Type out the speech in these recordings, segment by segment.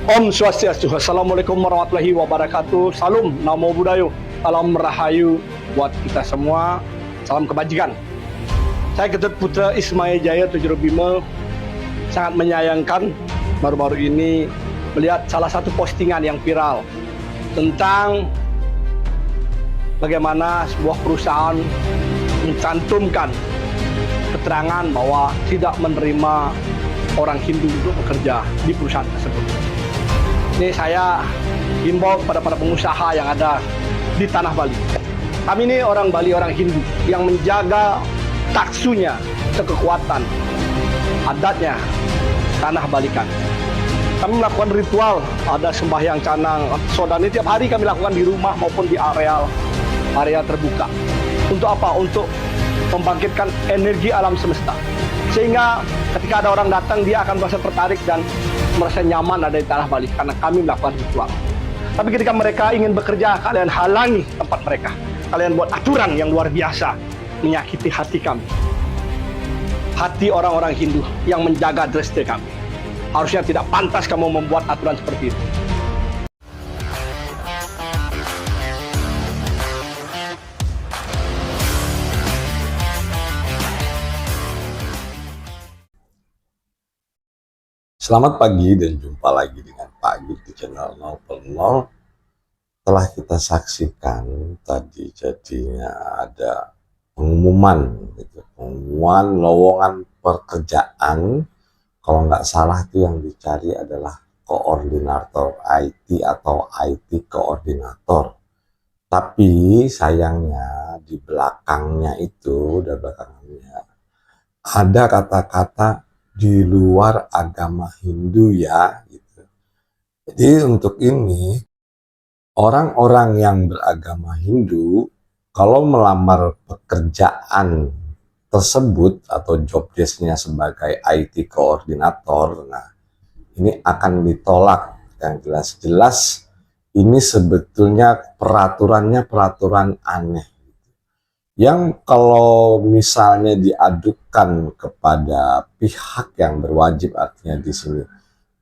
Om Swastiastu. Assalamualaikum warahmatullahi wabarakatuh. Salam Namo Buddhaya. Salam Rahayu buat kita semua. Salam kebajikan. Saya Ketut Putra Ismail Jaya Tujurubima sangat menyayangkan baru-baru ini melihat salah satu postingan yang viral tentang bagaimana sebuah perusahaan mencantumkan keterangan bahwa tidak menerima orang Hindu untuk bekerja di perusahaan tersebut. Ini saya himbau kepada para pengusaha yang ada di tanah Bali. Kami ini orang Bali, orang Hindu yang menjaga taksunya, kekuatan adatnya, tanah Balikan. Kami melakukan ritual, ada sembahyang canang, sodan ini tiap hari kami lakukan di rumah maupun di area terbuka. Untuk apa? Untuk membangkitkan energi alam semesta. Sehingga ketika ada orang datang, dia akan merasa tertarik dan merasa nyaman ada di tanah Bali karena kami melakukan ritual. Tapi ketika mereka ingin bekerja, kalian halangi tempat mereka. Kalian buat aturan yang luar biasa, menyakiti hati kami. Hati orang-orang Hindu yang menjaga dreste kami. Harusnya tidak pantas kamu membuat aturan seperti itu. Selamat pagi dan jumpa lagi dengan Pak Agit di channel 0/0. Telah kita saksikan tadi jadinya ada pengumuman lowongan pekerjaan. Kalau nggak salah itu yang dicari adalah koordinator IT atau IT koordinator. Tapi sayangnya di belakangnya ada kata-kata di luar agama Hindu ya gitu. Jadi untuk ini orang-orang yang beragama Hindu kalau melamar pekerjaan tersebut atau job desk-nya sebagai IT koordinator, nah ini akan ditolak. Yang jelas-jelas ini sebetulnya peraturan aneh yang kalau misalnya diadukan kepada pihak yang berwajib, artinya di sini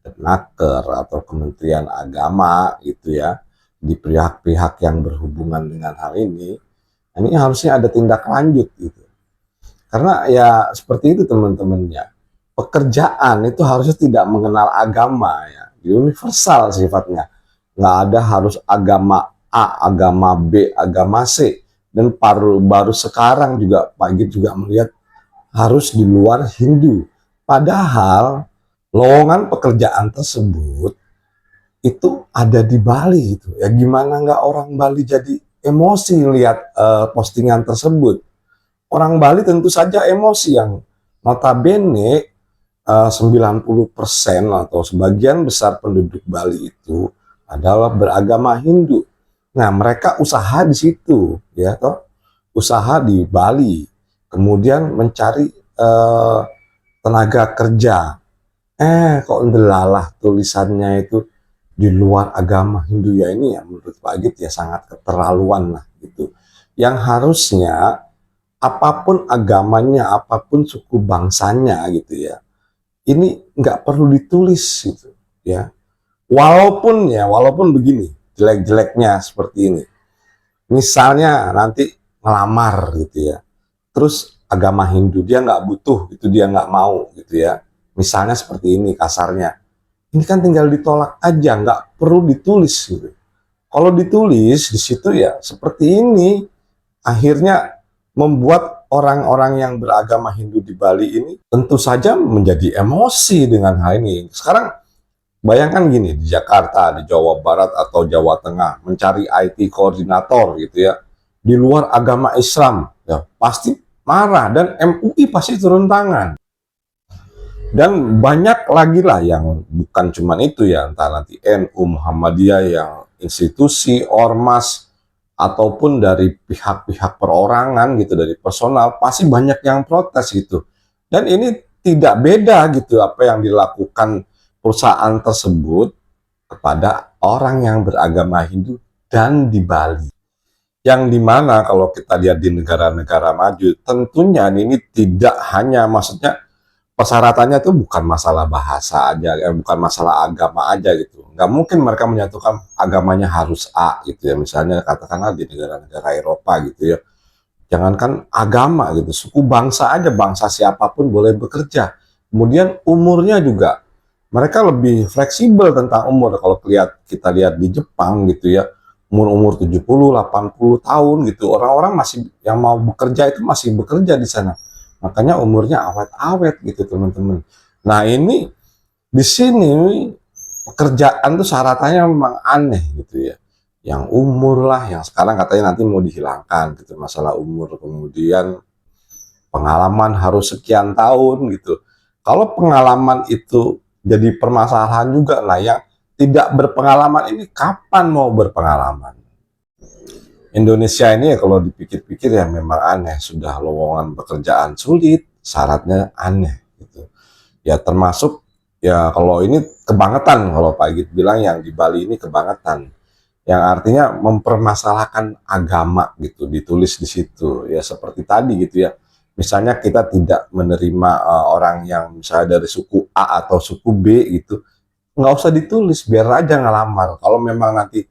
Kemnaker atau Kementerian Agama gitu ya, di pihak-pihak yang berhubungan dengan hal ini harusnya ada tindak lanjut gitu. Karena ya seperti itu teman-temannya, pekerjaan itu harusnya tidak mengenal agama ya, universal sifatnya, nggak ada harus agama A, agama B, agama C. Dan baru sekarang juga Pak Agit juga melihat harus di luar Hindu. Padahal lowongan pekerjaan tersebut itu ada di Bali gitu. Ya gimana nggak orang Bali jadi emosi lihat postingan tersebut. Orang Bali tentu saja emosi, yang notabene 90% atau sebagian besar penduduk Bali itu adalah beragama Hindu. Nah, mereka usaha di situ, ya toh, usaha di Bali, kemudian mencari tenaga kerja. Kok ndelalah tulisannya itu di luar agama Hindu ya, ini ya menurut Pak Agit ya sangat keterlaluan lah gitu. Yang harusnya apapun agamanya, apapun suku bangsanya gitu ya, ini nggak perlu ditulis gitu ya. Walaupun begini jelek-jeleknya seperti ini. Misalnya nanti ngelamar gitu ya, terus agama Hindu dia nggak butuh, itu dia nggak mau gitu ya. Misalnya seperti ini kasarnya. Ini kan tinggal ditolak aja, nggak perlu ditulis gitu. Kalau ditulis di situ ya seperti ini, akhirnya membuat orang-orang yang beragama Hindu di Bali ini tentu saja menjadi emosi dengan hal ini. Sekarang bayangkan gini, di Jakarta, di Jawa Barat atau Jawa Tengah mencari IT koordinator gitu ya, di luar agama Islam, ya pasti marah dan MUI pasti turun tangan. Dan banyak lagi lah yang bukan cuma itu ya, entah nanti NU, Muhammadiyah, yang institusi, ormas, ataupun dari pihak-pihak perorangan gitu, dari personal, pasti banyak yang protes gitu. Dan ini tidak beda gitu apa yang dilakukan perusahaan tersebut kepada orang yang beragama Hindu dan di Bali. Yang dimana kalau kita lihat di negara-negara maju, tentunya ini tidak hanya, maksudnya persyaratannya itu bukan masalah bahasa aja, bukan masalah agama aja gitu. Nggak mungkin mereka menyatukan agamanya harus A gitu ya. Misalnya katakanlah di negara-negara Eropa gitu ya. Jangankan agama gitu, suku bangsa aja, bangsa siapapun boleh bekerja. Kemudian umurnya juga, mereka lebih fleksibel tentang umur. Kalau kita lihat di Jepang gitu ya, umur-umur 70, 80 tahun gitu, orang-orang masih yang mau bekerja itu masih bekerja di sana. Makanya umurnya awet-awet gitu teman-teman. Nah ini di sini pekerjaan tuh syaratannya memang aneh gitu ya. Yang umur lah, yang sekarang katanya nanti mau dihilangkan gitu, masalah umur. Kemudian pengalaman harus sekian tahun gitu. Kalau pengalaman itu jadi permasalahan juga lah, yang tidak berpengalaman ini kapan mau berpengalaman? Indonesia ini ya kalau dipikir-pikir ya memang aneh, sudah lowongan pekerjaan sulit, syaratnya aneh gitu. Ya termasuk ya kalau ini kebangetan, kalau Pak Git bilang yang di Bali ini kebangetan, yang artinya mempermasalahkan agama gitu, ditulis di situ ya seperti tadi gitu ya. Misalnya kita tidak menerima orang yang misalnya dari suku A atau suku B gitu, nggak usah ditulis, biar aja ngelamar. Kalau memang nanti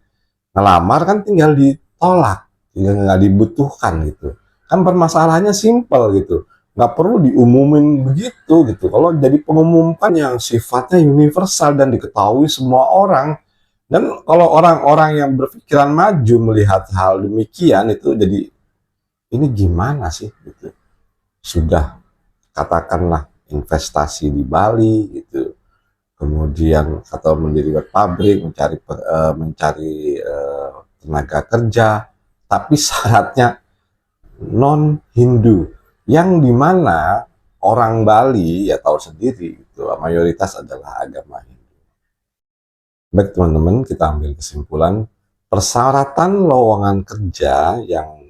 ngelamar kan tinggal ditolak, tinggal nggak dibutuhkan gitu. Kan permasalahannya simpel gitu, nggak perlu diumumin begitu gitu. Kalau jadi pengumuman yang sifatnya universal dan diketahui semua orang, dan kalau orang-orang yang berpikiran maju melihat hal demikian itu jadi ini gimana sih gitu. Sudah katakanlah investasi di Bali gitu, kemudian atau mendirikan pabrik, mencari tenaga kerja, tapi syaratnya non Hindu, yang dimana orang Bali ya tahu sendiri itu mayoritas adalah agama Hindu. Baik teman-teman, kita ambil kesimpulan, persyaratan lowongan kerja yang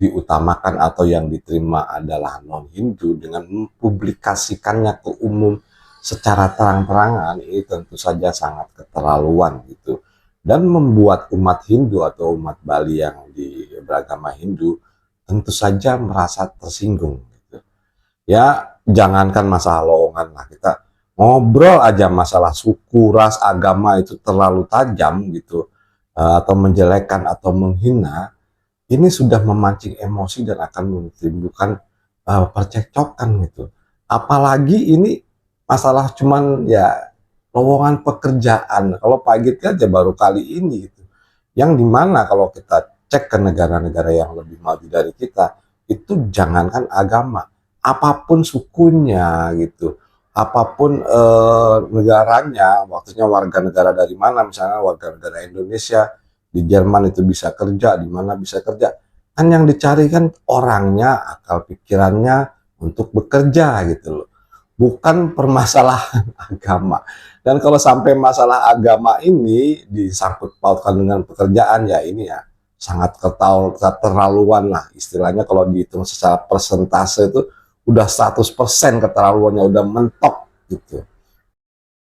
diutamakan atau yang diterima adalah non-Hindu dengan mempublikasikannya ke umum secara terang-terangan, ini tentu saja sangat keterlaluan gitu, dan membuat umat Hindu atau umat Bali yang beragama Hindu tentu saja merasa tersinggung gitu. Ya jangankan masalah lowongan lah, kita ngobrol aja masalah suku, ras, agama itu terlalu tajam gitu, atau menjelekkan atau menghina, ini sudah memancing emosi dan akan menimbulkan percekcokan gitu. Apalagi ini masalah cuman ya lowongan pekerjaan. Kalau Pak Git aja baru kali ini gitu. Yang dimana kalau kita cek ke negara-negara yang lebih maju dari kita, itu jangankan agama, apapun sukunya gitu, apapun negaranya, maksudnya warga negara dari mana, misalnya warga negara Indonesia di Jerman itu bisa kerja, di mana bisa kerja. Kan yang dicari kan orangnya, akal pikirannya untuk bekerja gitu loh. Bukan permasalahan agama. Dan kalau sampai masalah agama ini disangkut pautkan dengan pekerjaan, ya ini ya sangat keterlaluan lah. Istilahnya kalau dihitung secara persentase itu udah 100% keterlaluannya, udah mentok gitu.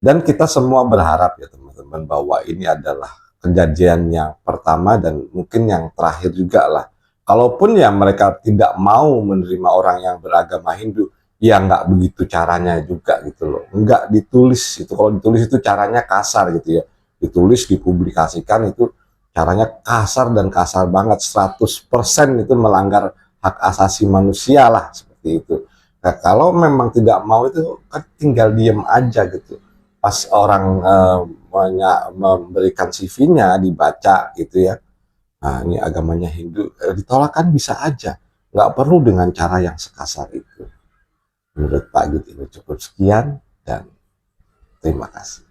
Dan kita semua berharap ya teman-teman bahwa ini adalah kejadian yang pertama dan mungkin yang terakhir juga lah. Kalaupun ya mereka tidak mau menerima orang yang beragama Hindu, ya nggak begitu caranya juga gitu loh. Nggak ditulis itu, kalau ditulis itu caranya kasar gitu ya. Ditulis, dipublikasikan itu caranya kasar dan kasar banget, 100% itu melanggar hak asasi manusia lah seperti itu. Nah, kalau memang tidak mau itu kan tinggal diem aja gitu. Pas orang memberikan CV-nya dibaca gitu ya, nah ini agamanya Hindu, ditolak kan bisa aja, nggak perlu dengan cara yang sekasar itu. Menurut Pak Git ini cukup sekian dan terima kasih.